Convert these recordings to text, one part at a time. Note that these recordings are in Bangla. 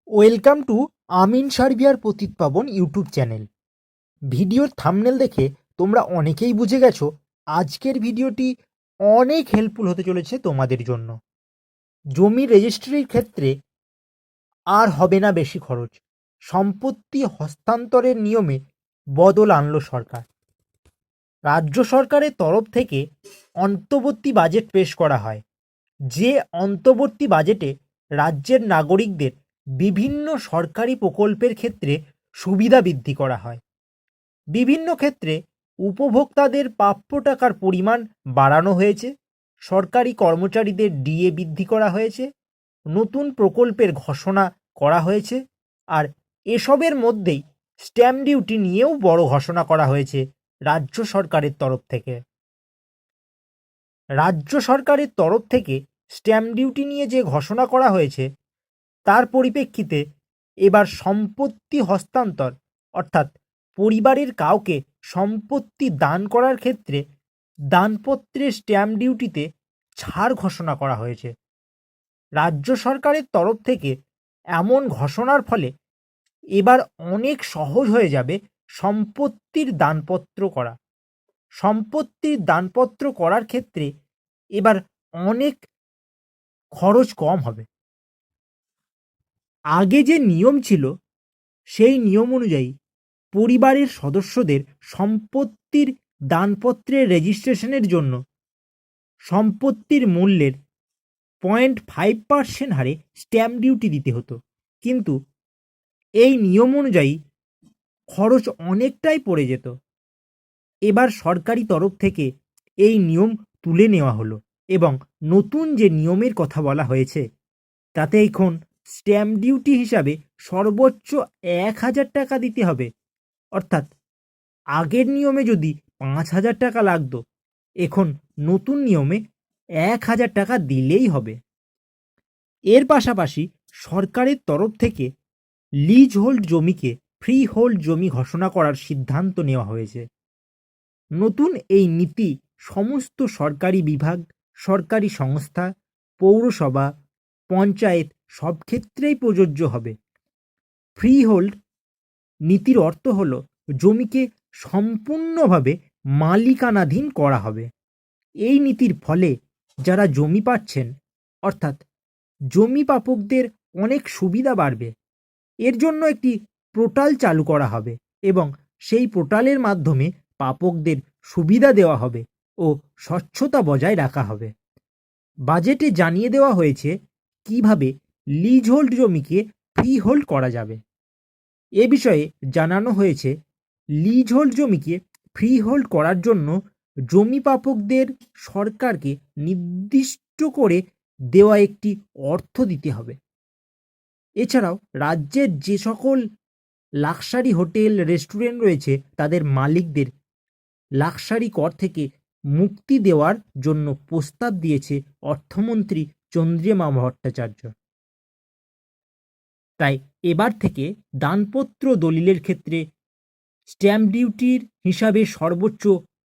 ওয়েলকাম টু আমিন সার্বিয়ার পতিতপাবন ইউটিউব চ্যানেল। ভিডিওর থাম্বনেল দেখে তোমরা অনেকেই বুঝে গেছো আজকের ভিডিওটি অনেক হেল্পফুল হতে চলেছে তোমাদের জন্য। জমি রেজিস্ট্রির ক্ষেত্রে আর হবে না বেশি খরচ। সম্পত্তি হস্তান্তরের নিয়মে বদল আনলো সরকার। রাজ্য সরকারের তরফ থেকে অন্তর্বর্তী বাজেট পেশ করা হয়। যে অন্তর্বর্তী বাজেটে রাজ্যের নাগরিকদের বিভিন্ন সরকারি প্রকল্পের ক্ষেত্রে সুবিধা বৃদ্ধি করা হয়। বিভিন্ন ক্ষেত্রে উপভোক্তাদের প্রাপ্য টাকার পরিমাণ বাড়ানো হয়েছে, সরকারি কর্মচারীদের ডিএ বৃদ্ধি করা হয়েছে, নতুন প্রকল্পের ঘোষণা করা হয়েছে। আর এসবের মধ্যেই স্ট্যাম্প ডিউটি নিয়েও বড় ঘোষণা করা হয়েছে রাজ্য সরকারের তরফ থেকে। রাজ্য সরকারের তরফ থেকে স্ট্যাম্প ডিউটি নিয়ে যে ঘোষণা করা হয়েছে তার পরিপ্রেক্ষিতে এবার সম্পত্তি হস্তান্তর অর্থাৎ পরিবারের কাউকে সম্পত্তি দান করার ক্ষেত্রে দানপত্রের স্ট্যাম্প ডিউটিতে ছাড় ঘোষণা করা হয়েছে। রাজ্য সরকারের তরফ থেকে এমন ঘোষণার ফলে এবার অনেক সহজ হয়ে যাবে সম্পত্তির দানপত্র করা। সম্পত্তির দানপত্র করার ক্ষেত্রে এবার অনেক খরচ কম হবে। আগে যে নিয়ম ছিল সেই নিয়ম অনুযায়ী পরিবারের সদস্যদের সম্পত্তির দানপত্রের রেজিস্ট্রেশনের জন্য সম্পত্তির মূল্যের 0.5% হারে স্ট্যাম্প ডিউটি দিতে হতো, কিন্তু এই নিয়ম অনুযায়ী খরচ অনেকটাই পড়ে যেত। এবার সরকারি তরফ থেকে এই নিয়ম তুলে নেওয়া হলো এবং নতুন যে নিয়মের কথা বলা হয়েছে তাতে এখন স্ট্যাম্প ডিউটি হিসাবে সর্বোচ্চ 1,000 টাকা দিতে হবে। অর্থাৎ আগের নিয়মে যদি 5,000 টাকা লাগতো, এখন নতুন নিয়মে 1,000 টাকা দিলেই হবে। এর পাশাপাশি সরকারের তরফ থেকে লিজ হোল্ড জমিকে ফ্রি হোল্ড জমি ঘোষণা করার সিদ্ধান্ত নেওয়া হয়েছে। নতুন এই নীতি সমস্ত সরকারি বিভাগ, সরকারি সংস্থা, পৌরসভা, পঞ্চায়েত সব ক্ষেত্রেই প্রযোজ্য হবে। ফ্রি হোল্ড নীতির অর্থ হলো জমিকে সম্পূর্ণভাবে মালিকানাধীন করা হবে। এই নীতির ফলে যারা জমি পাচ্ছেন অর্থাৎ জমি প্রাপকদের অনেক সুবিধা বাড়বে। এর জন্য একটি পোর্টাল চালু করা হবে এবং সেই পোর্টালের মাধ্যমে প্রাপকদের সুবিধা দেওয়া হবে ও স্বচ্ছতা বজায় রাখা হবে। বাজেটে জানিয়ে দেওয়া হয়েছে কিভাবে লিজ হোল্ড জমিকে ফ্রি হোল্ড করা যাবে। এ বিষয়ে জানানো হয়েছে লিজ হোল্ড জমিকে ফ্রি হোল্ড করার জন্য জমি প্রাপকদের সরকারকে নির্দিষ্ট করে দেওয়া একটি অর্থ দিতে হবে। এছাড়াও রাজ্যের যে সকল লাক্সারি হোটেল রেস্টুরেন্ট রয়েছে তাদের মালিকদের লাক্সারি কর থেকে মুক্তি দেওয়ার জন্য প্রস্তাব দিয়েছে অর্থমন্ত্রী চন্দ্রিমা ভট্টাচার্য। তাই এবার থেকে দানপত্র দলিলের ক্ষেত্রে স্ট্যাম্প ডিউটির হিসাবে সর্বোচ্চ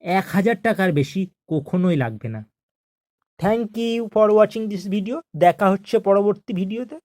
1,000 টাকার বেশি কখনোই লাগবে না। Thank you for watching this video. দেখা হচ্ছে পরবর্তী ভিডিওতে।